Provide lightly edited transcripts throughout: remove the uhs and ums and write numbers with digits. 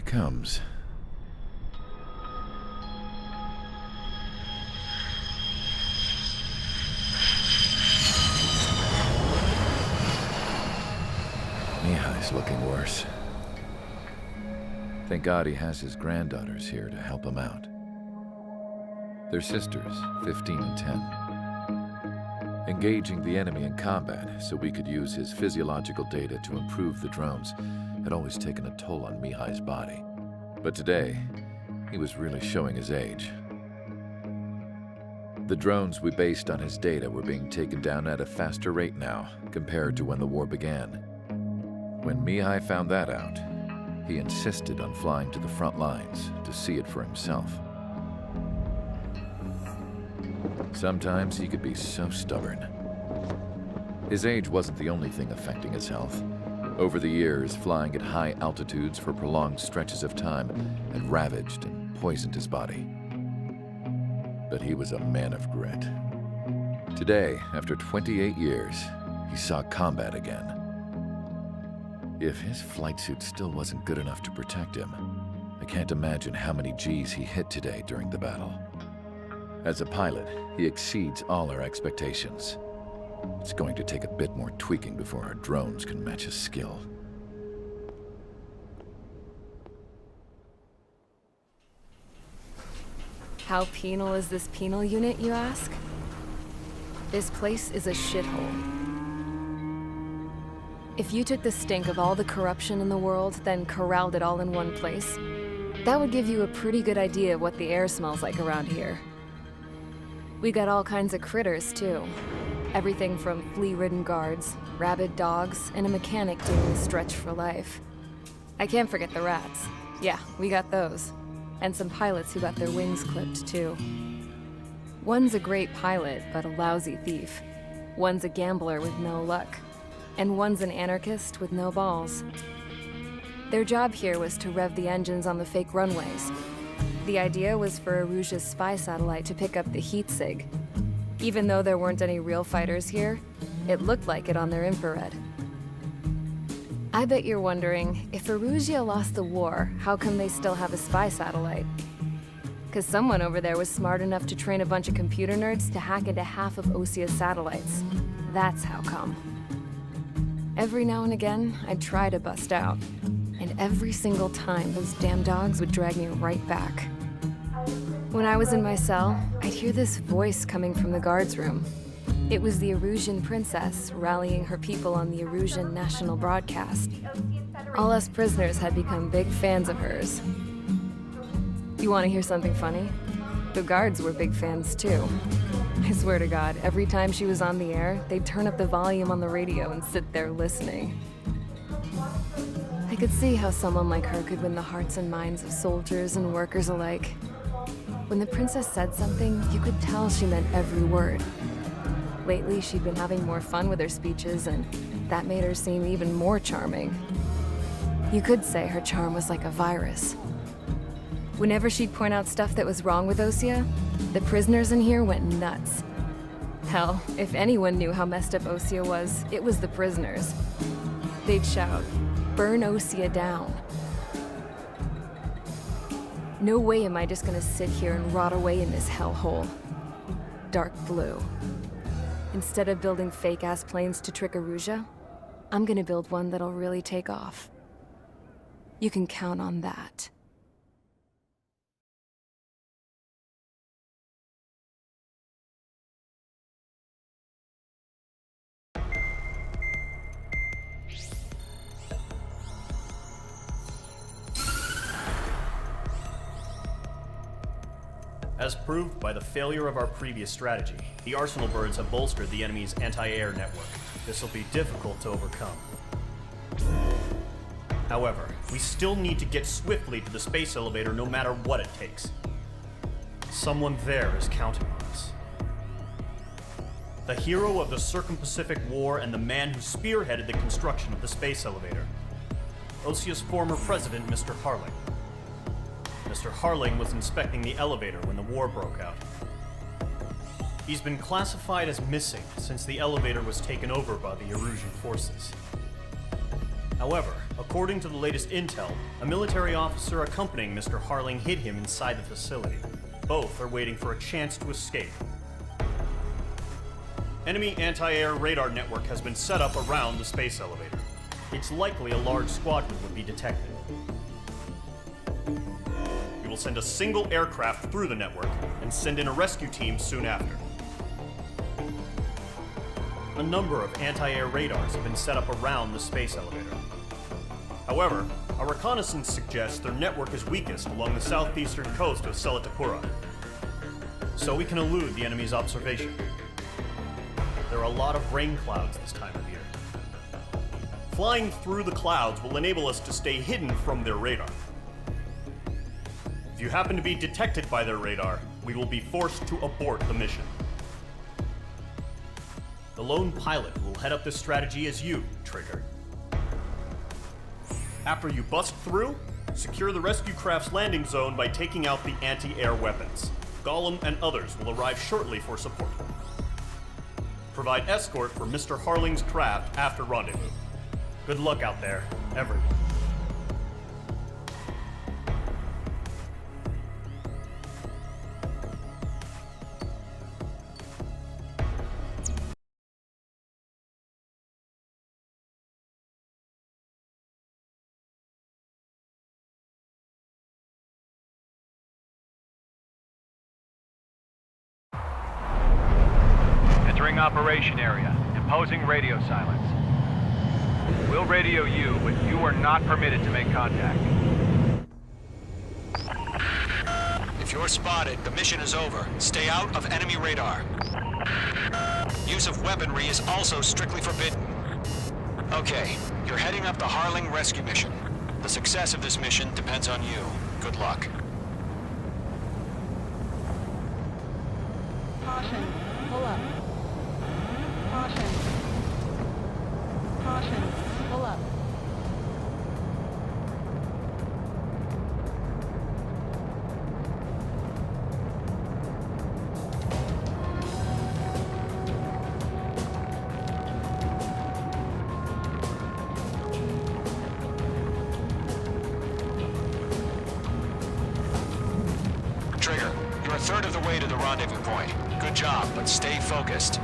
comes. Mihai's looking worse. Thank God he has his granddaughters here to help him out. They're sisters, 15 and 10. Engaging the enemy in combat so we could use his physiological data to improve the drones had always taken a toll on Mihai's body. But today, he was really showing his age. The drones we based on his data were being taken down at a faster rate now compared to when the war began. When Mihai found that out, he insisted on flying to the front lines to see it for himself. Sometimes he could be so stubborn. His age wasn't the only thing affecting his health. Over the years, flying at high altitudes for prolonged stretches of time had ravaged and poisoned his body. But he was a man of grit. Today, after 28 years, he saw combat again. If his flight suit still wasn't good enough to protect him, I can't imagine how many G's he hit today during the battle. As a pilot, he exceeds all our expectations. It's going to take a bit more tweaking before our drones can match his skill. How penal is this penal unit, you ask? This place is a shithole. If you took the stink of all the corruption in the world, then corralled it all in one place, that would give you a pretty good idea of what the air smells like around here. We got all kinds of critters, too. Everything from flea-ridden guards, rabid dogs, and a mechanic doing the stretch for life. I can't forget the rats. Yeah, we got those. And some pilots who got their wings clipped, too. One's a great pilot, but a lousy thief. One's a gambler with no luck. And one's an anarchist with no balls. Their job here was to rev the engines on the fake runways. The idea was for Aruja's spy satellite to pick up the heat sig. Even though there weren't any real fighters here, it looked like it on their infrared. I bet you're wondering, if Aruja lost the war, how come they still have a spy satellite? Because someone over there was smart enough to train a bunch of computer nerds to hack into half of Osia's satellites. That's how come. Every now and again, I'd try to bust out. And every single time, those damn dogs would drag me right back. When I was in my cell, I'd hear this voice coming from the guards room. It was the Erusian princess rallying her people on the Erusian national broadcast. All us prisoners had become big fans of hers. You want to hear something funny? The guards were big fans too. I swear to God, every time she was on the air, they'd turn up the volume on the radio and sit there listening. I could see how someone like her could win the hearts and minds of soldiers and workers alike. When the princess said something, you could tell she meant every word. Lately, she'd been having more fun with her speeches, and that made her seem even more charming. You could say her charm was like a virus. Whenever she'd point out stuff that was wrong with Osia, the prisoners in here went nuts. Hell, if anyone knew how messed up Osia was, it was the prisoners. They'd shout, "Burn Osia down." No way am I just gonna sit here and rot away in this hellhole. Dark blue. Instead of building fake-ass planes to trick Aruja, I'm gonna build one that'll really take off. You can count on that. As proved by the failure of our previous strategy, the Arsenal birds have bolstered the enemy's anti-air network. This will be difficult to overcome. However, we still need to get swiftly to the space elevator no matter what it takes. Someone there is counting on us. The hero of the Circum-Pacific War and the man who spearheaded the construction of the space elevator. Osia's former president, Mr. Harling. Mr. Harling was inspecting the elevator when the war broke out. He's been classified as missing since the elevator was taken over by the Erusian forces. However, According to the latest intel, a military officer accompanying Mr. Harling hid him inside the facility. Both are waiting for a chance to escape. Enemy anti-air radar network has been set up around the space elevator. It's likely a large squadron would be detected. We will send a single aircraft through the network and send in a rescue team soon after. A number of anti-air radars have been set up around the space elevator. However, our reconnaissance suggests their network is weakest along the southeastern coast of Selatapura, so we can elude the enemy's observation. There are a lot of rain clouds this time of year. Flying through the clouds will enable us to stay hidden from their radar. If you happen to be detected by their radar, we will be forced to abort the mission. The lone pilot who will head up this strategy is you, Trigger. After you bust through, secure the rescue craft's landing zone by taking out the anti-air weapons. Gollum and others will arrive shortly for support. Provide escort for Mr. Harling's craft after rendezvous. Good luck out there, everyone. Entering operation area. Imposing radio silence. We'll radio you, but you are not permitted to make contact. If you're spotted, the mission is over. Stay out of enemy radar. Use of weaponry is also strictly forbidden. Okay, you're heading up the Harling rescue mission. The success of this mission depends on you. Good luck. Caution, pull up. Caution. Caution, pull up. Trigger, you're a third of the way to the rendezvous point. Good job, but stay focused.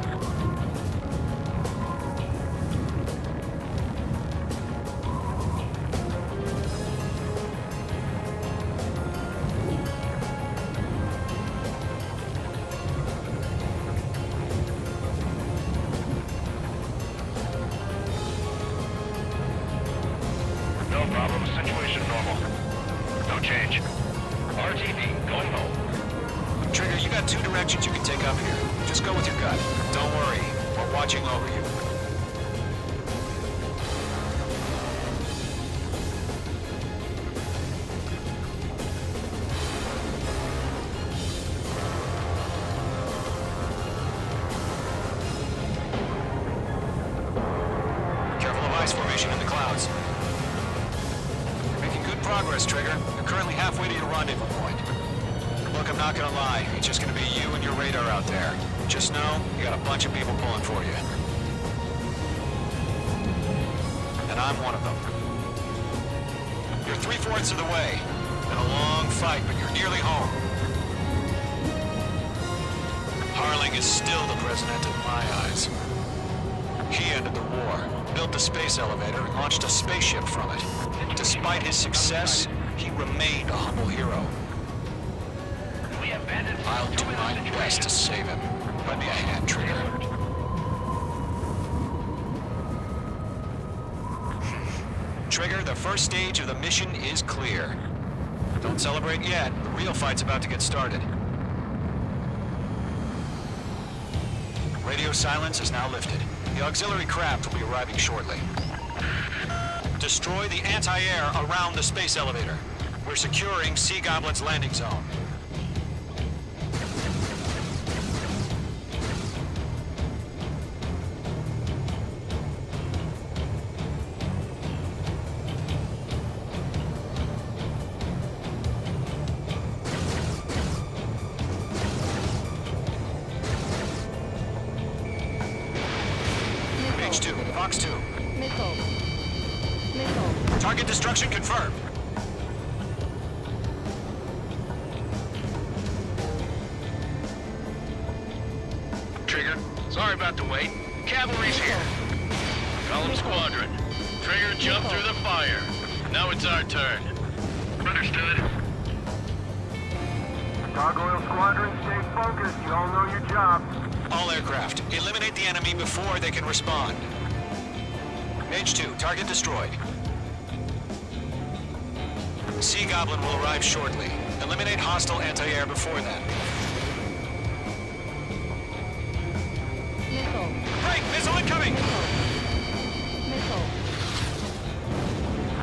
No problem. Situation normal. No change. RTV, going home. Trigger, you got two directions you can take up here. Just go with your gut. Don't worry, we're watching over you. Careful of ice formation in the clouds. You're making good progress, Trigger. You're currently halfway to your rendezvous point. Look, I'm not gonna lie. It's just gonna be you and your radar out there. Just know, you got a bunch of people pulling for you. And I'm one of them. You're 3/4 of the way. Been a long fight, but you're nearly home. Harling is still the president in my eyes. He ended the war, built the space elevator, and launched a spaceship from it. Despite his success, he remained a humble hero. I'll do my best to save him. Lend me a hand, Trigger. Trigger, the first stage of the mission is clear. Don't celebrate yet. The real fight's about to get started. Radio silence is now lifted. The auxiliary craft will be arriving shortly. Destroy the anti-air around the space elevator. We're securing Sea Goblin's landing zone. H2, Fox 2. Nickel. Nickel. Target destruction confirmed. Trigger, sorry about the wait. Cavalry's here. Column squadron. Trigger jumped through the fire. Now it's our turn. Understood. Gargoyle Squadron, stay focused. You all know your job. All aircraft, eliminate the enemy before they can respond. Mage 2, target destroyed. Sea Goblin will arrive shortly. Eliminate hostile anti-air before then. Missile. Break! Missile incoming! Missile.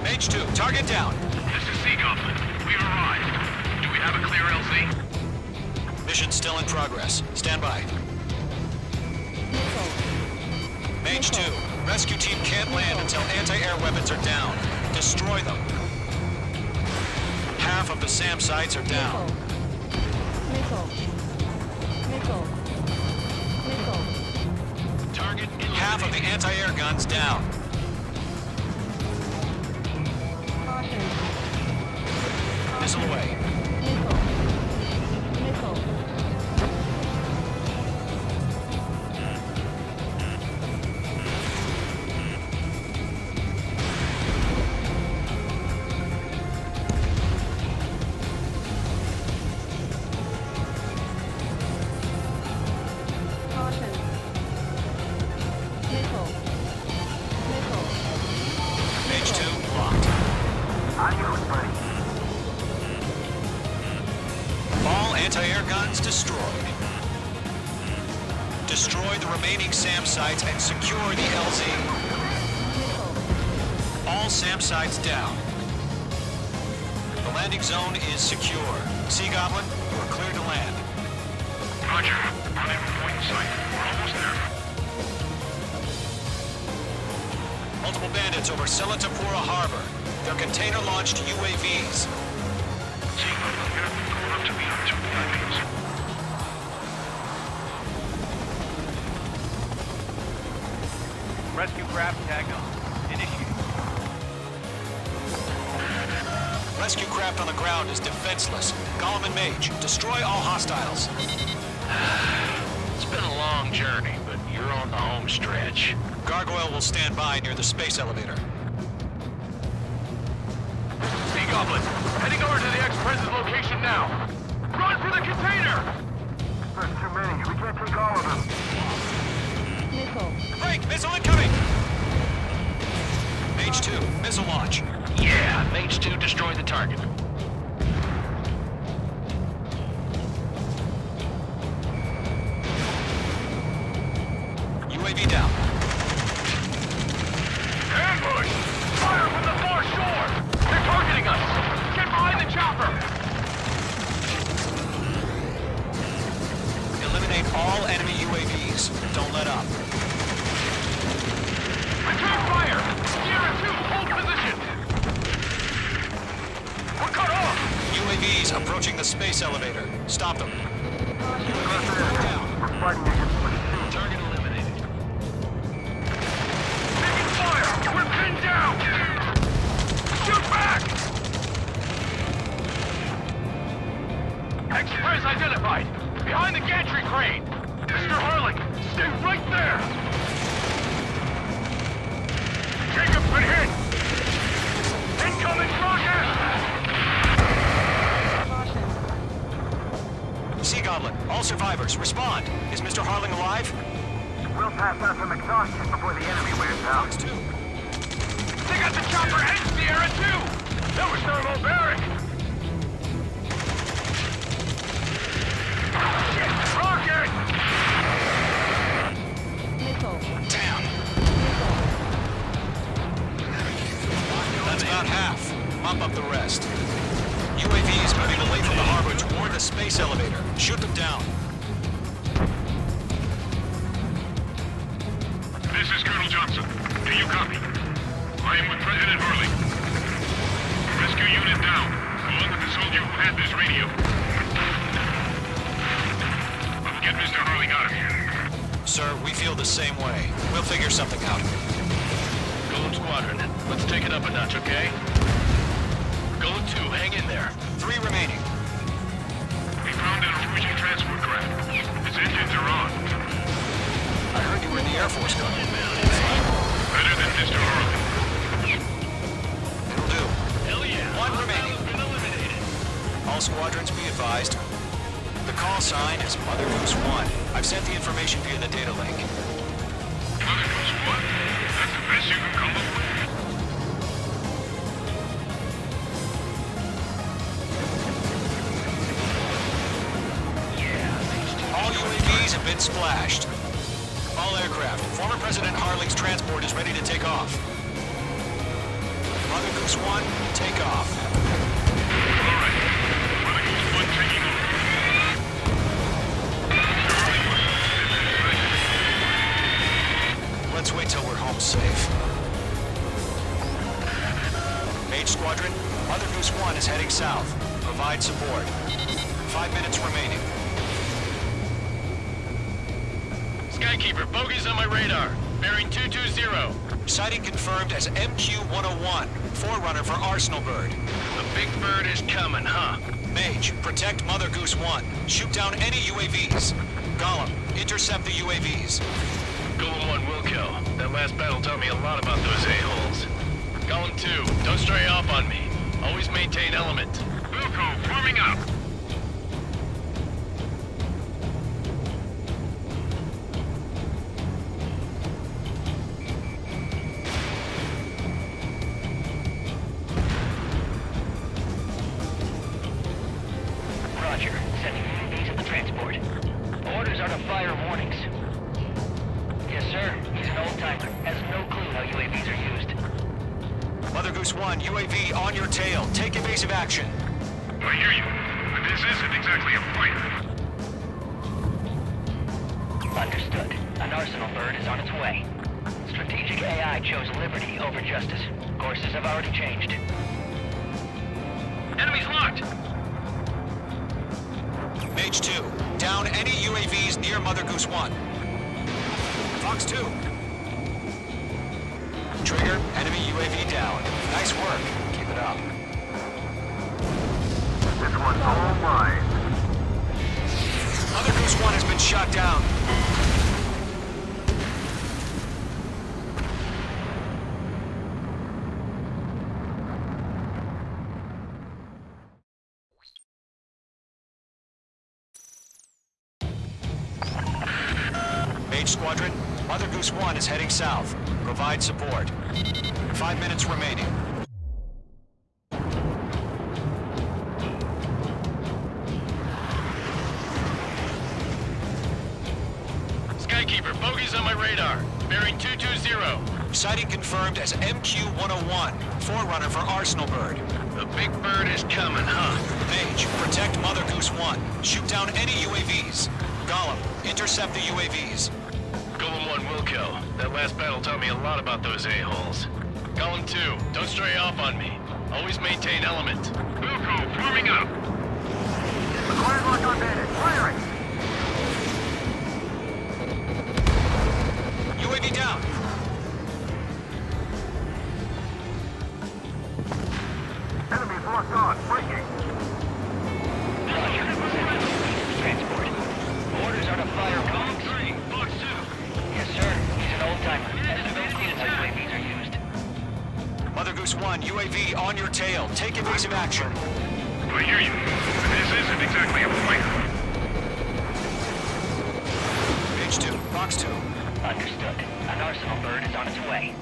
Mage 2, target down. This is Sea Goblin. We've arrived. Do we have a clear LZ? Mission still in progress. Stand by. Missile. Mage 2, rescue team can't land until anti-air weapons are down. Destroy them. Half of the SAM sites are down. Missile. Missile. Missile. Target half of the anti-air guns down. Caution. Missile away. Missile. Missile. Caution. Missile. Missile. Mage 2, locked. Adios, buddy. All anti-air guns destroyed. Destroy the remaining SAM sites and secure the LZ. Missile. All SAM sites down. The landing zone is secure. Sea Goblin, you are clear to land. Roger. On every point in sight. We're almost there. Multiple bandits over Selatapura Harbor. They're container-launched UAVs. Sea Goblin here. Going up to meet our 2 VIPs. Rescue craft tagged on. Initiate. Rescue craft on the ground is defenseless. Golem and Mage, destroy all hostiles. It's been a long journey, but you're on the home stretch. Gargoyle will stand by near the space elevator. Sea Goblin, heading over to the ex-president's location now. Run for the container! There's too many. We can't take all of them. Missile. Break! Missile incoming! Mage 2, missile launch. Yeah, Mage 2 destroy the target. UAV down. Ambush! Fire from the far shore! They're targeting us! Get behind the chopper! Eliminate all enemy UAVs. Don't let up. Return fire! Sierra 2, hold position! We're cut off! UAVs approaching the space elevator. Stop them. Down. We're fighting against machines. Target eliminated. Taking fire! We're pinned down! Shoot back! Express identified! Behind the gantry crane! Mr. Harling, stay right there! Jacob's been hit! Incoming rocket! Caution. Sea Goblin, all survivors, respond. Is Mr. Harling alive? We'll pass out from exhaustion before the enemy wears out. Alex 2. They got the chopper and Sierra 2! That was thermobaric! Shit! Rocket! Missile. Down. Missile. That's about half. Mop up the rest. UAVs moving away from the harbor toward the space elevator. Shoot them down. This is Colonel Johnson. Do you copy? I am with President Hurley. Rescue unit down, along with the soldier who had this radio. I'll get Mr. Hurley out of here. Sir, we feel the same way. We'll figure something out. Column squadron. Let's take it up a notch, okay? Goal 2, hang in there. 3 remaining. We found an approaching transport craft. Its engines are on. I heard you were in the Air Force, Colonel. Better than Mr. Harley. It'll do. Hell yeah. 1 remaining. Been eliminated. All squadrons be advised. The call sign is Mother Goose 1. I've sent the information via the data link. Mother Goose 1. That's the best you can come up with. All UAVs have been splashed. All aircraft. Former President Harley's transport is ready to take off. Mother Goose 1, take off. All right. Mother Goose 1 taking over. Let's wait till we're home safe. Mage Squadron, Mother Goose 1 is heading south. Provide support. 5 minutes remaining. Sky Keeper, bogeys on my radar. Bearing 220. Sighting confirmed as MQ-101, forerunner for Arsenal Bird. The big bird is coming, huh? Mage, protect Mother Goose 1. Shoot down any UAVs. Gollum, intercept the UAVs. Golem 1 will kill. That last battle taught me a lot about those a-holes. Golem 2, don't stray off on me. Always maintain element. Wilco, forming up. Roger. Sending UAVs at the transport. Orders are to fire warnings. Yes, sir. He's an old-timer. Has no clue how UAVs are used. Mother Goose 1, UAV on your tail. Take evasive action. I hear you. But this isn't exactly a fighter. Understood. An Arsenal Bird is on its way. Strategic AI chose liberty over justice. Courses have already changed. Enemies locked. Mage 2, down any UAVs near Mother Goose 1. Fox 2. Trigger, enemy UAV down. Nice work. Keep it up. This one's all mine. Mother Goose 1 has been shot down. Mage Squadron, Mother Goose 1 is heading south. Provide support. 5 minutes remaining. Sky Keeper, bogeys on my radar. Bearing 220. Sighting confirmed as MQ-101, forerunner for Arsenal Bird. The big bird is coming, huh? Mage, protect Mother Goose 1. Shoot down any UAVs. Gollum, intercept the UAVs. Golem 1 will kill. That last battle taught me a lot about those a-holes. Golem 2, don't stray off on me. Always maintain element. Wilco, forming up. Acquired lock on bandit. Firing. UAV down. Enemies locked on. Breaking. Roger. Transport. Orders are to fire warnings. 3, Fox 2. Yes, sir. He's an old-timer. Has no clue how UAVs are used. Mother Goose 1, UAV on your tail. Take evasive action. I hear you. But this isn't exactly a fighter. Mage 2, Fox 2. Understood. An Arsenal Bird is on its way.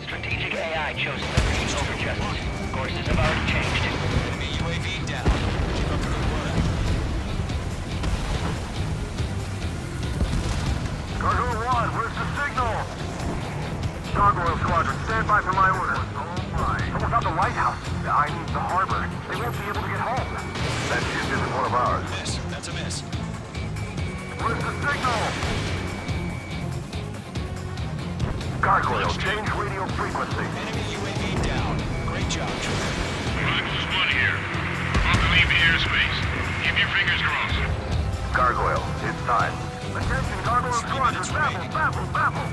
Strategic AI chose liberty over justice. Courses have already changed. Enemy UAV down. Keep up the good work. Cargo 1, where's the signal? Gargoyle Squadron, stand by for my orders. Someone's at the lighthouse. I need the harbor. They won't be able to get home. That ship isn't one of ours. Miss. That's a miss. Where's the signal? Gargoyle, change radio frequency. Enemy UAV down. Great job, Trigger. Mother Goose 1 here. About to leave the airspace. Keep your fingers crossed. Gargoyle, it's time. Attention, Gargoyle 3 Squadron, minutes baffle, remaining. baffle, baffle.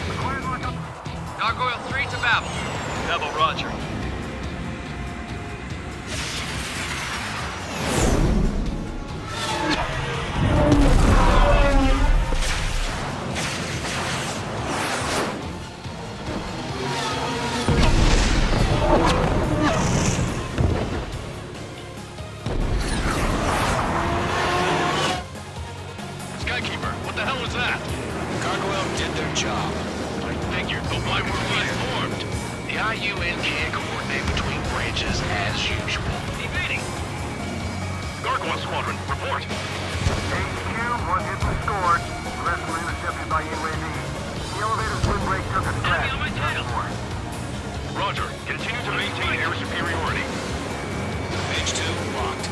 Acquired lock on... Gargoyle 3 to Babel. Babel, roger. Sky Keeper, what the hell was that? Gargoyle did their job. I figured, but why were we informed? The IUN can't coordinate between branches as usual. Evading. Gargoyle Squadron, report. HQ, one hit restored. The rest were intercepted by UAV. The elevator's windbreak took a crash. Enemy on my tail. Roger, continue to maintain air superiority. Page 2 locked.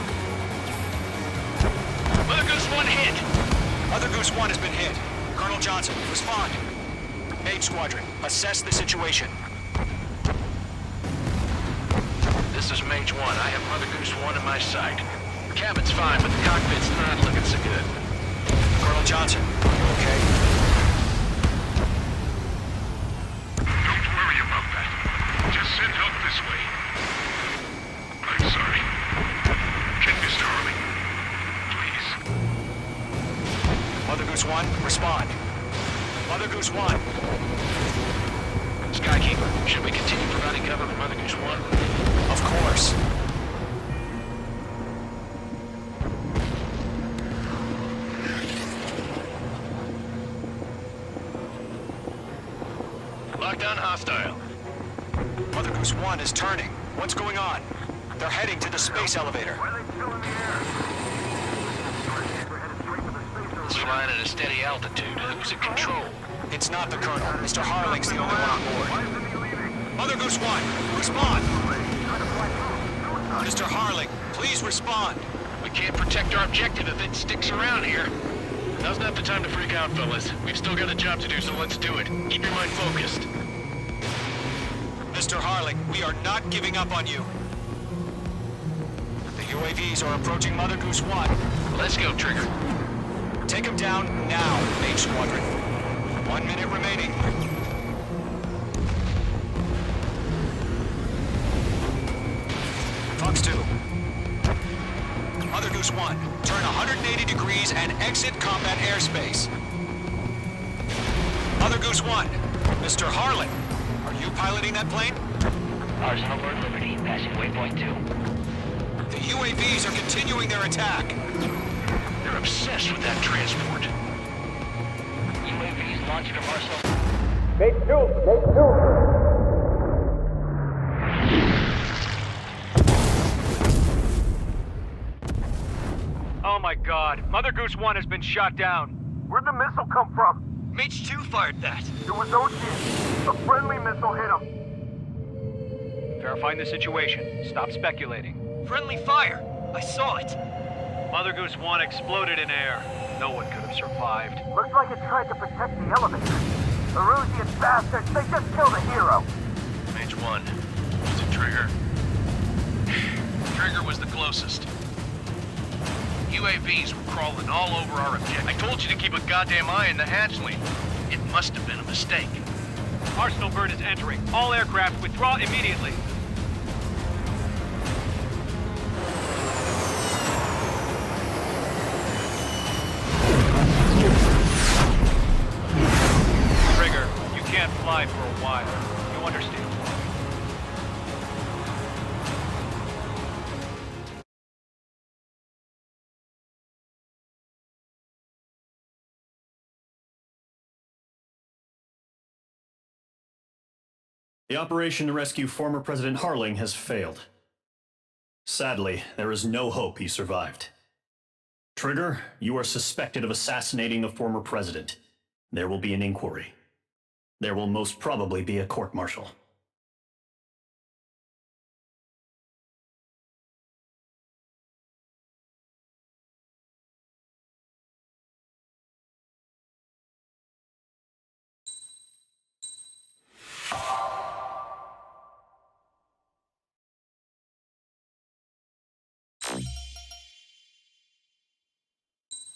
Mother Goose 1 hit. Other Goose 1 has been hit. Colonel Johnson, respond. H Squadron, assess the situation. This is Mage 1. I have Mother Goose 1 in my sight. The cabin's fine, but the cockpit's not looking so good. Colonel Johnson, are you okay? Don't worry about that. Just send help this way. I'm sorry. Get Mr. Harley. Please. Mother Goose 1, respond. Mother Goose 1. Sky Keeper, should we continue providing cover for Mother Goose 1? Of course. Lockdown hostile. Mother Goose 1 is turning. What's going on? They're heading to the space elevator. Why are they still in the air? They're headed straight for the space elevator. It's flying at a steady altitude. Who's in control? It's not the Colonel. Mr. Harling's the only one on board. Why isn't he leaving? Mother Goose 1, respond! Trying to fly through. Mr. Harling, please respond. We can't protect our objective if it sticks around here. Now's not the time to freak out, fellas. We've still got a job to do, so let's do it. Keep your mind focused. Mr. Harling, we are not giving up on you. The UAVs are approaching Mother Goose 1. Let's go, Trigger. Take them down now, H Squadron. 1 minute remaining. Fox 2. Mother Goose 1, turn 180 degrees and exit combat airspace. Mother Goose 1, Mr. Harlan, are you piloting that plane? Arsenal Bird Liberty, passing waypoint 2. The UAVs are continuing their attack. They're obsessed with that transport. UAVs launched from Arsenal. Oh my god, Mother Goose 1 has been shot down. Where'd the missile come from? Mage 2 fired that. It was Ocean. A friendly missile hit him. Verifying the situation. Stop speculating. Friendly fire. I saw it. Mother Goose 1 exploded in air. No one could have survived. Looks like it tried to protect the elevator. The Erusian bastards, they just killed a hero. Mage 1. Was it Trigger? Trigger was the closest. UAVs were crawling all over our objective. I told you to keep a goddamn eye on the hatchling. It must have been a mistake. Arsenal Bird is entering. All aircraft withdraw immediately. Trigger, you can't fly for a while. You understand? The operation to rescue former President Harling has failed. Sadly, there is no hope he survived. Trigger, you are suspected of assassinating the former president. There will be an inquiry. There will most probably be a court-martial.